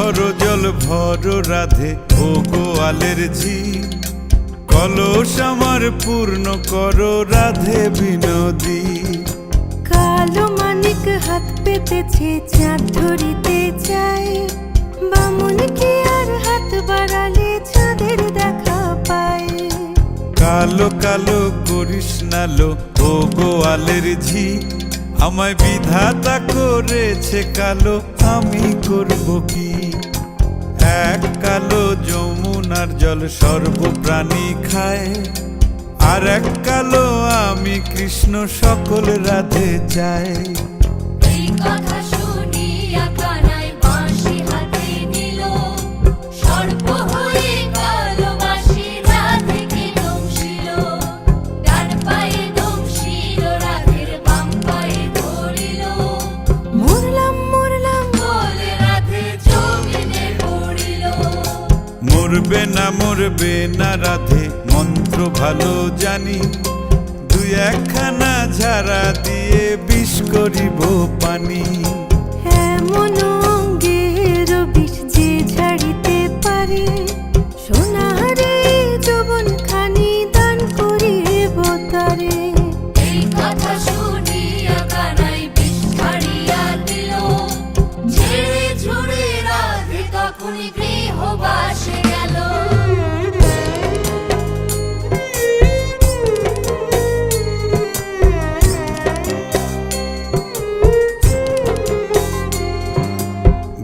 ভর জল ভর রাধে ও গোয়ালের ঝি, কলস আমার পূর্ণ করো রাধে বিনোদী। কালো মানিক হাত পেতেছে চাঁদ ধরিতে চায়, বামুন কি আর হাত বাড়ালে চাঁদের দেখা পায়। কালো কালো করিস নালো ও গোয়ালের ঝি, আমায় বিধাতা করেছে কালো, আমি করব কি। এক কালো যমুনার জল সর্বপ্রাণী খায়, আর এক কালো আমি কৃষ্ণ সকল রাধে চাই। এই কথা শুনিয়া কানাই বাঁশি হাতে নিল, সর্প হয়ে কালো বাঁশি রাধেকে দংশিল। ডান পায়ে দংশিল রাধের, বাম পায়ে ধরিল। মরলাম মরলাম বলে রাধে জমিনে পড়িল। মরবে না রাধে মন্ত্র ভালো জানি, দুই একখানা ঝাড়া দিয়ে বিষ করিব পানি। এমন অঙ্গের বিষ যে ঝাড়িতে পারে, সোনারে যৌবন খানি দান করিব তারে। এই কথা শুনিয়া কানাই বিষ ছাড়িয়া দিল, ছেড়ে ছুড়ে রাধে তখনই গৃহবাসে গেল।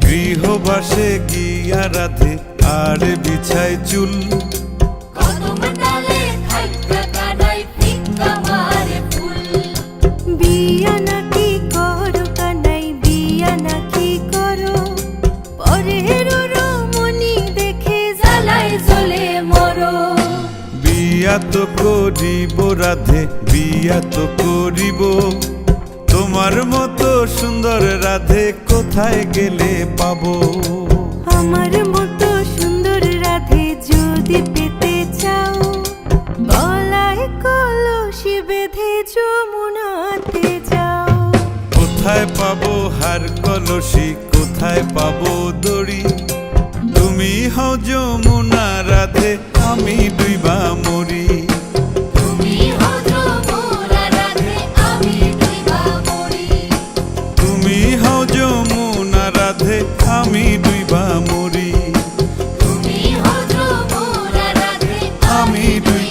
গৃহবাসে গিয়া রাধে আর বিছায় চুল, কদম ডালে থাইকা কানাই ফিক্কা মারে ফুল। বিয়া নাকি করো কানাই, বিয়া নাকি করো, পরের রমণী দেখে জ্বালায় জ্বলে মরো। বিয়া তো করিব রাধে, বিয়া তো করিব, তোমার মতো সুন্দর রাধে কোথায় গেলে পাবো। আমার মতো সুন্দর রাধে যদি পেতে চাও, গলায় কলসি বেঁধে যমুনাতে যাও। কোথায় পাবো হার কলসি, কোথায় পাবো দড়ি, তুমি হও যমুনা রাধে, আমি ডুইবা মরি। তুমি হও যমুনা রাধে, আমি ডুইবা মরি। তুমি হও যমুনা রাধে, আমি ডুইবা মরি। তুমি হও যমুনা রাধে, আমি ডুইবা